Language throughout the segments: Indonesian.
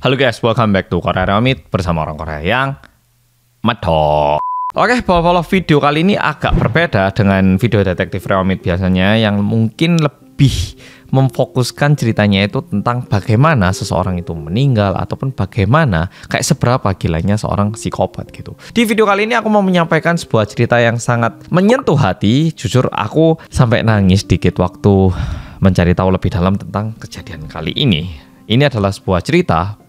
Halo guys, welcome back to Korea Reomit bersama orang Korea yang medok. Oke, follow video kali ini agak berbeda dengan video detektif Reomit biasanya yang mungkin lebih memfokuskan ceritanya itu tentang bagaimana seseorang itu meninggal ataupun bagaimana kayak seberapa gilanya seorang psikopat gitu. Di video kali ini aku mau menyampaikan sebuah cerita yang sangat menyentuh hati. Jujur aku sampai nangis dikit waktu mencari tahu lebih dalam tentang kejadian kali ini. Ini adalah sebuah cerita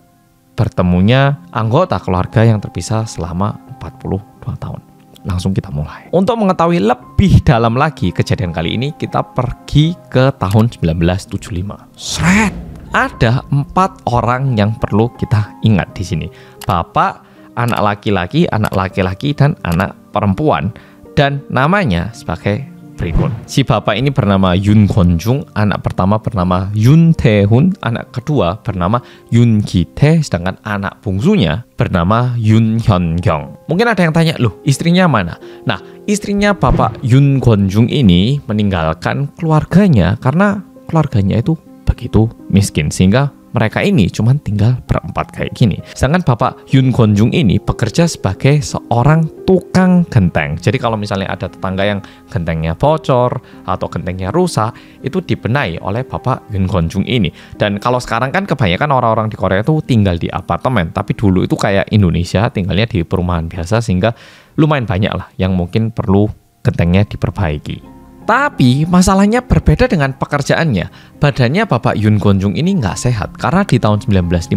bertemunya anggota keluarga yang terpisah selama 42 tahun. Langsung kita mulai. Untuk mengetahui lebih dalam lagi kejadian kali ini, kita pergi ke tahun 1975. Sret! Ada 4 orang yang perlu kita ingat di sini. Bapak, anak laki-laki, dan anak perempuan. Dan namanya sebagai berikut. Si bapak ini bernama Yoon Kwon-jung, anak pertama bernama Yoon Tae-hun, anak kedua bernama Yoon Ki-tae, sedangkan anak bungsunya bernama Yoon Hyun-kyung. Mungkin ada yang tanya, loh istrinya mana? Nah, istrinya bapak Yoon Kwon-jung ini meninggalkan keluarganya karena keluarganya itu begitu miskin sehingga mereka ini cuma tinggal berempat kayak gini. Sedangkan bapak Yoon Kwon-jung ini bekerja sebagai seorang tukang genteng. Jadi kalau misalnya ada tetangga yang gentengnya bocor atau gentengnya rusak, itu dibenahi oleh bapak Yoon Kwon-jung ini. Dan kalau sekarang kan kebanyakan orang-orang di Korea itu tinggal di apartemen. Tapi dulu itu kayak Indonesia, tinggalnya di perumahan biasa sehingga lumayan banyak lah yang mungkin perlu gentengnya diperbaiki. Tapi masalahnya berbeda dengan pekerjaannya. Badannya bapak Yoon Kwon-jung ini nggak sehat karena di tahun 1952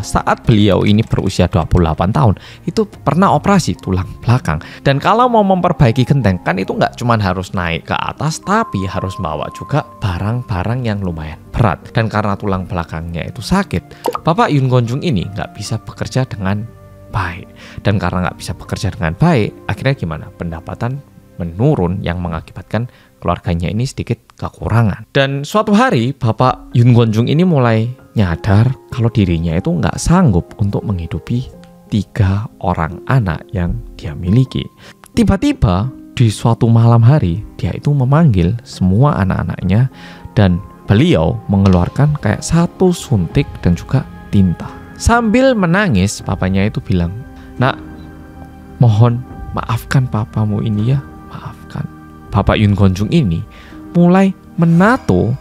saat beliau ini berusia 28 tahun itu pernah operasi tulang belakang. Dan kalau mau memperbaiki genteng kan itu nggak cuma harus naik ke atas tapi harus bawa juga barang-barang yang lumayan berat. Dan karena tulang belakangnya itu sakit, bapak Yoon Kwon-jung ini nggak bisa bekerja dengan baik. Dan karena nggak bisa bekerja dengan baik, akhirnya gimana? Pendapatan menurun yang mengakibatkan keluarganya ini sedikit kekurangan. Dan suatu hari bapak Yoon Kwon-jung ini mulai nyadar kalau dirinya itu nggak sanggup untuk menghidupi 3 orang anak yang dia miliki. Tiba-tiba di suatu malam hari dia itu memanggil semua anak-anaknya dan beliau mengeluarkan kayak 1 suntik dan juga tinta. Sambil menangis papanya itu bilang, "Nak, mohon maafkan papamu ini ya." Bapak Yoon Kwon-jung ini mulai menato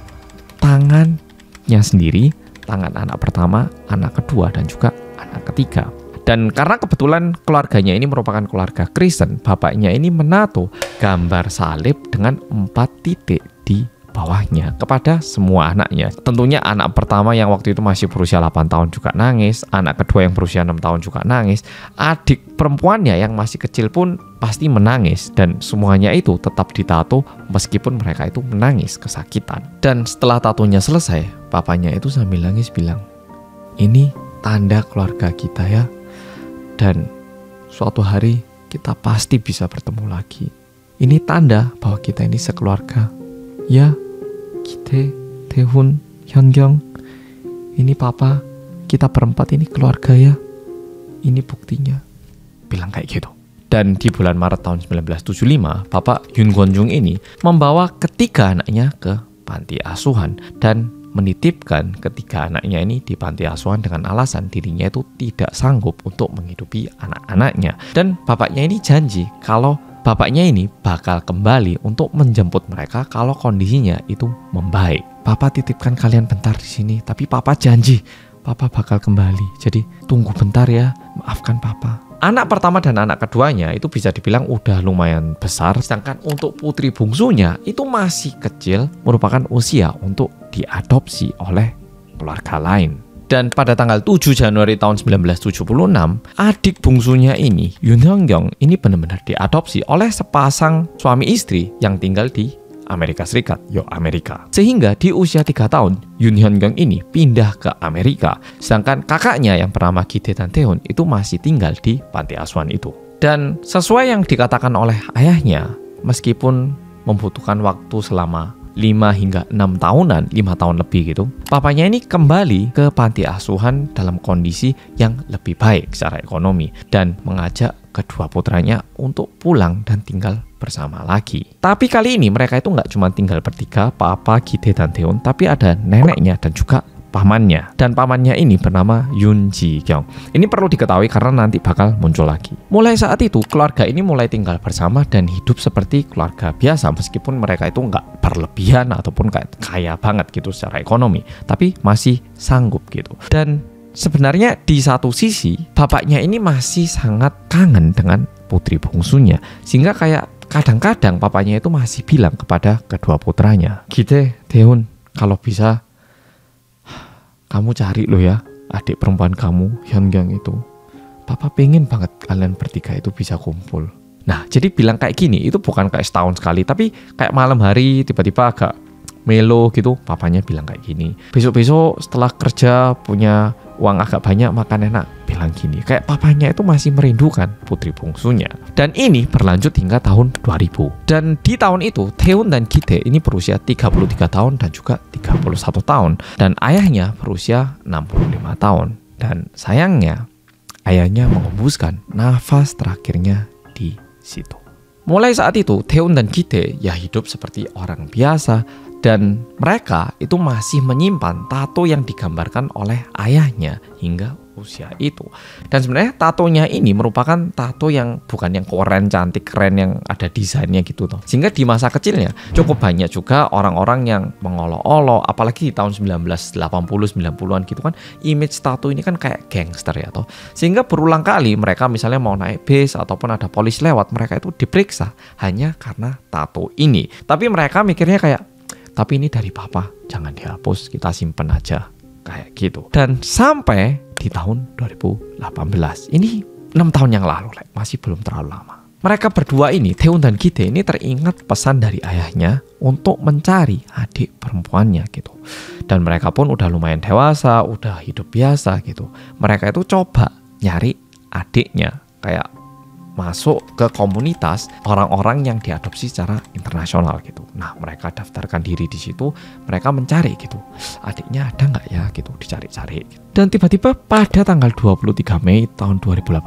tangannya sendiri, tangan anak pertama, anak kedua, dan juga anak ketiga. Dan karena kebetulan keluarganya ini merupakan keluarga Kristen, bapaknya ini menato gambar salib dengan 4 titik di bawahnya kepada semua anaknya. Tentunya anak pertama yang waktu itu masih berusia 8 tahun juga nangis, anak kedua yang berusia 6 tahun juga nangis, adik perempuannya yang masih kecil pun pasti menangis, dan semuanya itu tetap ditato meskipun mereka itu menangis kesakitan. Dan setelah tatonya selesai, papanya itu sambil nangis bilang, "Ini tanda keluarga kita ya, dan suatu hari kita pasti bisa bertemu lagi. Ini tanda bahwa kita ini sekeluarga. Ya, Ki-tae, Tae-hun, Hyun-kyung, ini papa, kita berempat ini keluarga ya. Ini buktinya." Bilang kayak gitu. Dan di bulan Maret tahun 1975, bapak Yoon Kwon-jung ini membawa ketiga anaknya ke panti asuhan dan menitipkan ketiga anaknya ini di panti asuhan dengan alasan dirinya itu tidak sanggup untuk menghidupi anak-anaknya. Dan bapaknya ini janji kalau bapaknya ini bakal kembali untuk menjemput mereka kalau kondisinya itu membaik. "Papa titipkan kalian bentar di sini, tapi papa janji papa bakal kembali. Jadi tunggu bentar ya, maafkan papa." Anak pertama dan anak keduanya itu bisa dibilang udah lumayan besar, sedangkan untuk putri bungsunya itu masih kecil, merupakan usia untuk diadopsi oleh keluarga lain. Dan pada tanggal 7 Januari tahun 1976, adik bungsunya ini, Yoon Hyun-kyung, ini benar-benar diadopsi oleh sepasang suami istri yang tinggal di Amerika Serikat, Amerika. Sehingga di usia 3 tahun, Yoon Hyun-kyung ini pindah ke Amerika. Sedangkan kakaknya yang bernama Ki-tae dan Tae-hun itu masih tinggal di panti asuhan itu. Dan sesuai yang dikatakan oleh ayahnya, meskipun membutuhkan waktu selama 5 hingga 6 tahunan, 5 tahun lebih gitu, papanya ini kembali ke panti asuhan dalam kondisi yang lebih baik secara ekonomi dan mengajak kedua putranya untuk pulang dan tinggal bersama lagi. Tapi kali ini mereka itu nggak cuma tinggal bertiga, papa, Ki-tae, dan Tae-hun, tapi ada neneknya dan juga pamannya. Dan pamannya ini bernama Yoon Ji Kyung. Ini perlu diketahui karena nanti bakal muncul lagi. Mulai saat itu keluarga ini mulai tinggal bersama dan hidup seperti keluarga biasa, meskipun mereka itu nggak berlebihan ataupun kayak kaya banget gitu secara ekonomi, tapi masih sanggup gitu. Dan sebenarnya di satu sisi bapaknya ini masih sangat kangen dengan putri bungsunya, sehingga kayak kadang-kadang papanya itu masih bilang kepada kedua putranya, "Gite, Daeun, kalau bisa kamu cari lo ya adik perempuan kamu, Hyungyang itu. Papa pengen banget kalian bertiga itu bisa kumpul." Nah, jadi bilang kayak gini itu bukan kayak setahun sekali, tapi kayak malam hari tiba-tiba agak melo gitu, papanya bilang kayak gini. Besok-besok setelah kerja punya uang agak banyak, makan enak, bilang gini. Kayak papanya itu masih merindukan putri bungsunya. Dan ini berlanjut hingga tahun 2000. Dan di tahun itu Daeun dan Gite ini berusia 33 tahun dan juga 31 tahun. Dan ayahnya berusia 65 tahun. Dan sayangnya ayahnya mengembuskan nafas terakhirnya di situ. Mulai saat itu Daeun dan Gite ya hidup seperti orang biasa, dan mereka itu masih menyimpan tato yang digambarkan oleh ayahnya hingga usia itu. Dan sebenarnya tatonya ini merupakan tato yang bukan yang keren, cantik, keren yang ada desainnya gitu toh. Sehingga di masa kecilnya cukup banyak juga orang-orang yang mengolok-olok, apalagi di tahun 1980 90-an gitu kan, image tato ini kan kayak gangster ya toh. Sehingga berulang kali mereka misalnya mau naik bis ataupun ada polisi lewat, mereka itu diperiksa hanya karena tato ini. Tapi mereka mikirnya kayak, tapi ini dari papa, jangan dihapus, kita simpen aja, kayak gitu. Dan sampai di tahun 2018, ini 6 tahun yang lalu, masih belum terlalu lama. Mereka berdua ini, Daeun dan Gite ini teringat pesan dari ayahnya untuk mencari adik perempuannya gitu. Dan mereka pun udah lumayan dewasa, udah hidup biasa gitu. Mereka itu coba nyari adiknya, kayak masuk ke komunitas orang-orang yang diadopsi secara internasional gitu. Nah, mereka daftarkan diri di situ, mereka mencari gitu, adiknya ada nggak ya gitu, dicari-cari. Dan tiba-tiba pada tanggal 23 Mei tahun 2018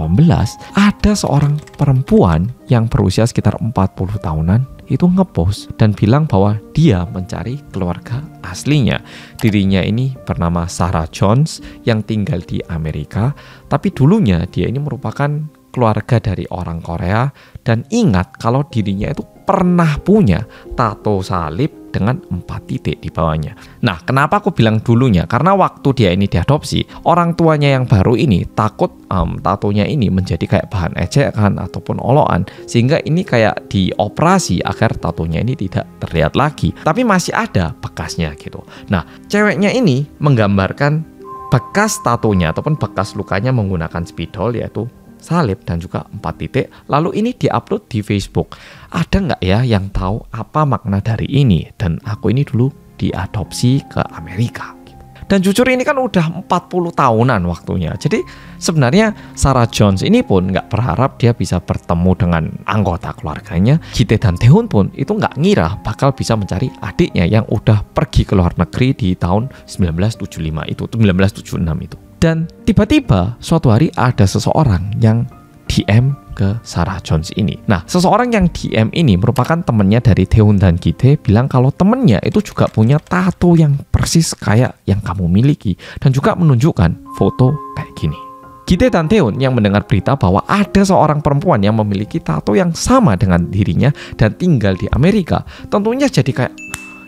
ada seorang perempuan yang berusia sekitar 40 tahunan itu ngepost dan bilang bahwa dia mencari keluarga aslinya. Dirinya ini bernama Sarah Jones yang tinggal di Amerika, tapi dulunya dia ini merupakan keluarga dari orang Korea, dan ingat kalau dirinya itu pernah punya tato salib dengan 4 titik di bawahnya. Nah, kenapa aku bilang dulunya? Karena waktu dia ini diadopsi, orang tuanya yang baru ini takut tatonya ini menjadi kayak bahan ejekan ataupun olokan, sehingga ini kayak dioperasi agar tatonya ini tidak terlihat lagi, tapi masih ada bekasnya gitu. Nah, ceweknya ini menggambarkan bekas tatonya ataupun bekas lukanya menggunakan spidol, yaitu salib dan juga 4 titik. Lalu ini diupload di Facebook. Ada nggak ya yang tahu apa makna dari ini? Dan aku ini dulu diadopsi ke Amerika. Dan jujur ini kan udah 40 tahunan waktunya. Jadi sebenarnya Sarah Jones ini pun nggak berharap dia bisa bertemu dengan anggota keluarganya. Gite dan Daeun pun itu nggak ngira bakal bisa mencari adiknya yang udah pergi ke luar negeri di tahun 1975 itu, 1976 itu. Dan tiba-tiba suatu hari ada seseorang yang DM ke Sarah Jones ini. Nah, seseorang yang DM ini merupakan temennya dari Daeun dan Gite, bilang kalau temennya itu juga punya tato yang persis kayak yang kamu miliki, dan juga menunjukkan foto kayak gini. Gite dan Daeun yang mendengar berita bahwa ada seorang perempuan yang memiliki tato yang sama dengan dirinya dan tinggal di Amerika, tentunya jadi kayak,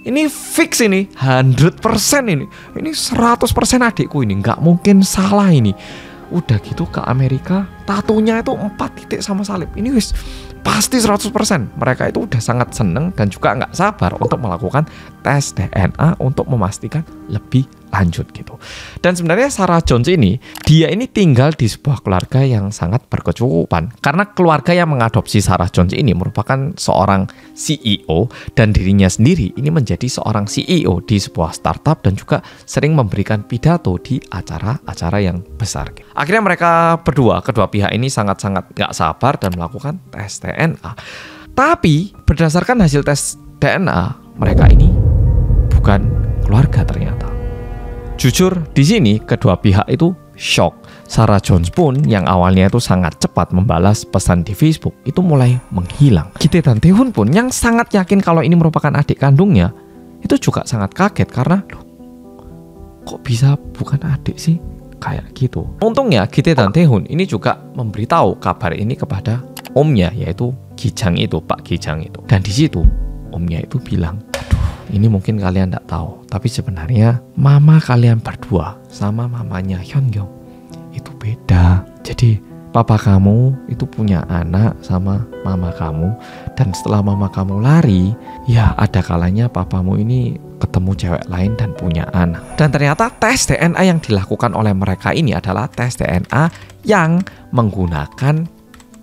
ini fix ini, 100% ini 100% adikku ini, nggak mungkin salah ini. Udah gitu ke Amerika, tatonya itu 4 titik sama salib. Ini wis pasti 100%. Mereka itu udah sangat seneng dan juga nggak sabar untuk melakukan tes DNA untuk memastikan lebih lanjut gitu. Dan sebenarnya Sarah Jones ini, dia ini tinggal di sebuah keluarga yang sangat berkecukupan. Karena keluarga yang mengadopsi Sarah Jones ini merupakan seorang CEO, dan dirinya sendiri ini menjadi seorang CEO di sebuah startup dan juga sering memberikan pidato di acara-acara yang besar. Akhirnya mereka berdua, kedua pihak ini sangat-sangat gak sabar dan melakukan tes DNA. Tapi berdasarkan hasil tes DNA, mereka ini bukan keluarga ternyata. Jujur di sini kedua pihak itu shock. Sarah Jones pun yang awalnya itu sangat cepat membalas pesan di Facebook itu mulai menghilang. Gite dan Daeun pun yang sangat yakin kalau ini merupakan adik kandungnya itu juga sangat kaget karena kok bisa bukan adik sih? Kayak gitu. Untungnya Gite dan Taehoon ini juga memberitahu kabar ini kepada omnya, yaitu Kijang itu, Pak Kijang itu. Dan di situ omnya itu bilang, aduh, ini mungkin kalian tidak tahu, tapi sebenarnya mama kalian berdua sama mamanya Hyungyong itu beda. Jadi papa kamu itu punya anak sama mama kamu, dan setelah mama kamu lari, ya ada kalanya papamu ini ketemu cewek lain dan punya anak. Dan ternyata tes DNA yang dilakukan oleh mereka ini adalah tes DNA yang menggunakan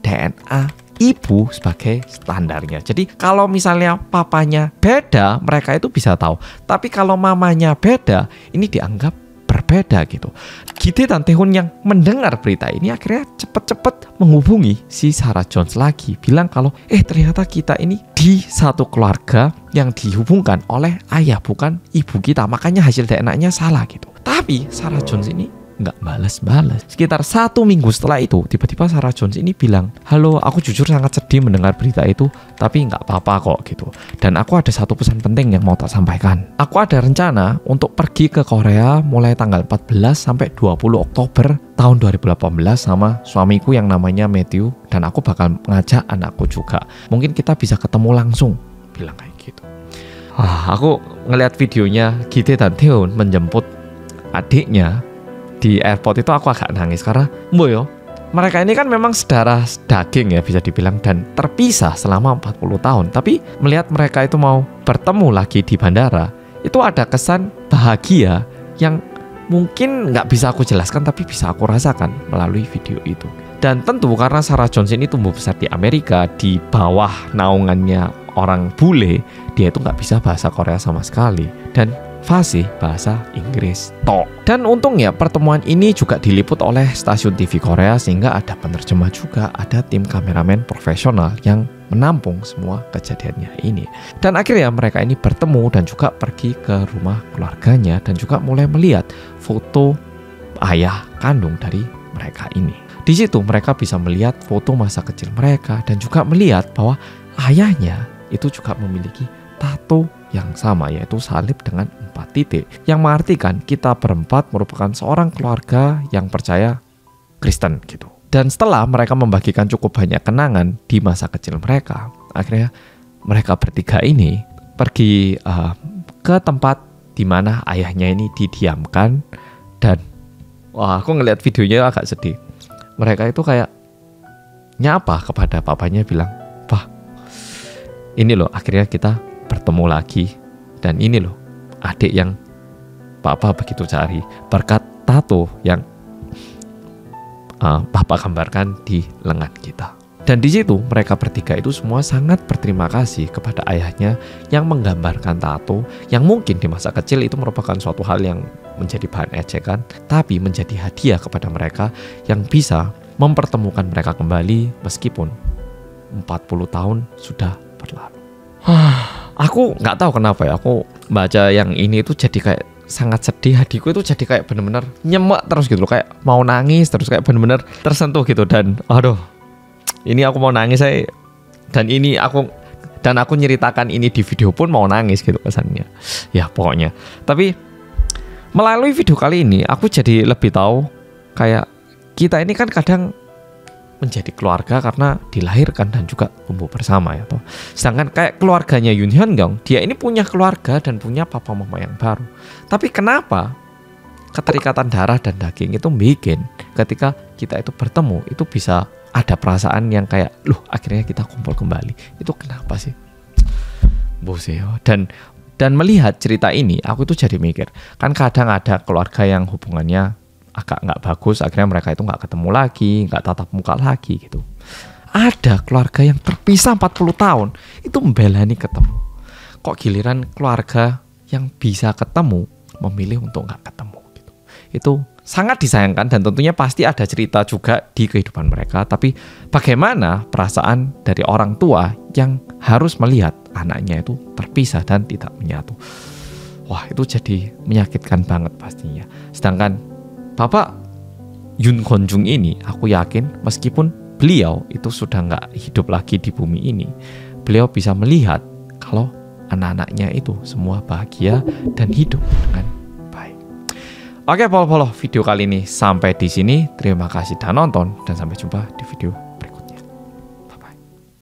DNA ibu sebagai standarnya. Jadi kalau misalnya papanya beda, mereka itu bisa tahu. Tapi kalau mamanya beda, ini dianggap berbeda gitu. Gite dan Taehoon yang mendengar berita ini akhirnya cepet-cepet menghubungi si Sarah Jones lagi, bilang kalau ternyata kita ini di satu keluarga yang dihubungkan oleh ayah bukan ibu kita, makanya hasil DNA-nya salah gitu. Tapi Sarah Jones ini nggak balas-balas. Sekitar 1 minggu setelah itu, tiba-tiba Sarah Jones ini bilang, halo, aku jujur sangat sedih mendengar berita itu, tapi nggak apa-apa kok gitu. Dan aku ada satu pesan penting yang mau tak sampaikan. Aku ada rencana untuk pergi ke Korea mulai tanggal 14 sampai 20 Oktober tahun 2018 sama suamiku yang namanya Matthew, dan aku bakal ngajak anakku juga. Mungkin kita bisa ketemu langsung, bilang kayak gitu. Aku ngeliat videonya Gite dan Taehoon menjemput adiknya di airport itu, aku agak nangis karena mereka ini kan memang sedarah daging ya bisa dibilang, dan terpisah selama 40 tahun. Tapi melihat mereka itu mau bertemu lagi di bandara, itu ada kesan bahagia yang mungkin nggak bisa aku jelaskan, tapi bisa aku rasakan melalui video itu. Dan tentu karena Sarah Jones ini tumbuh besar di Amerika di bawah naungannya orang bule, dia itu nggak bisa bahasa Korea sama sekali, dan fasih bahasa Inggris tok. Dan untungnya pertemuan ini juga diliput oleh stasiun TV Korea, sehingga ada penerjemah juga, ada tim kameramen profesional yang menampung semua kejadiannya ini. Dan akhirnya mereka ini bertemu dan juga pergi ke rumah keluarganya, dan juga mulai melihat foto ayah kandung dari mereka ini. Di situ mereka bisa melihat foto masa kecil mereka, dan juga melihat bahwa ayahnya itu juga memiliki tato yang sama, yaitu salib dengan 4 titik, yang mengartikan kita berempat merupakan seorang keluarga yang percaya Kristen gitu. Dan setelah mereka membagikan cukup banyak kenangan di masa kecil mereka, akhirnya mereka bertiga ini pergi ke tempat di mana ayahnya ini didiamkan. Dan aku ngelihat videonya agak sedih. Mereka itu kayak nyapa kepada papanya, bilang, "Pak, ini loh akhirnya kita bertemu lagi, dan ini loh adik yang papa begitu cari berkat tato yang papa gambarkan di lengan kita." Dan di situ mereka bertiga itu semua sangat berterima kasih kepada ayahnya yang menggambarkan tato yang mungkin di masa kecil itu merupakan suatu hal yang menjadi bahan ejekan, tapi menjadi hadiah kepada mereka yang bisa mempertemukan mereka kembali meskipun 40 tahun sudah berlalu. Aku nggak tahu kenapa ya, aku baca yang ini itu jadi kayak sangat sedih. Hatiku itu jadi kayak bener-bener nyemek terus gitu loh, kayak mau nangis terus, kayak bener-bener tersentuh gitu. Dan aduh, ini aku mau nangis dan aku nyeritakan ini di video pun mau nangis gitu kesannya. Ya pokoknya. Tapi melalui video kali ini aku jadi lebih tahu kayak kita ini kan kadang menjadi keluarga karena dilahirkan dan juga tumbuh bersama ya toh. Sedangkan kayak keluarganya Yoon Hyun-gyong, dia ini punya keluarga dan punya papa mama yang baru. Tapi kenapa keterikatan darah dan daging itu bikin ketika kita itu bertemu itu bisa ada perasaan yang kayak, loh akhirnya kita kumpul kembali. Itu kenapa sih? Boseo. Dan melihat cerita ini, aku tuh jadi mikir, kan kadang ada keluarga yang hubungannya agak nggak bagus, akhirnya mereka itu nggak ketemu lagi, nggak tatap muka lagi gitu. Ada keluarga yang terpisah 40 tahun, itu membelani ketemu. Kok giliran keluarga yang bisa ketemu, memilih untuk nggak ketemu gitu. Itu sangat disayangkan, dan tentunya pasti ada cerita juga di kehidupan mereka. Tapi bagaimana perasaan dari orang tua yang harus melihat anaknya itu terpisah dan tidak menyatu? Wah, itu jadi menyakitkan banget pastinya. Sedangkan Bapak Yoon Gon-jung ini, aku yakin meskipun beliau itu sudah nggak hidup lagi di bumi ini, beliau bisa melihat kalau anak-anaknya itu semua bahagia dan hidup dengan baik. Oke, follow video kali ini sampai di sini. Terima kasih sudah nonton dan sampai jumpa di video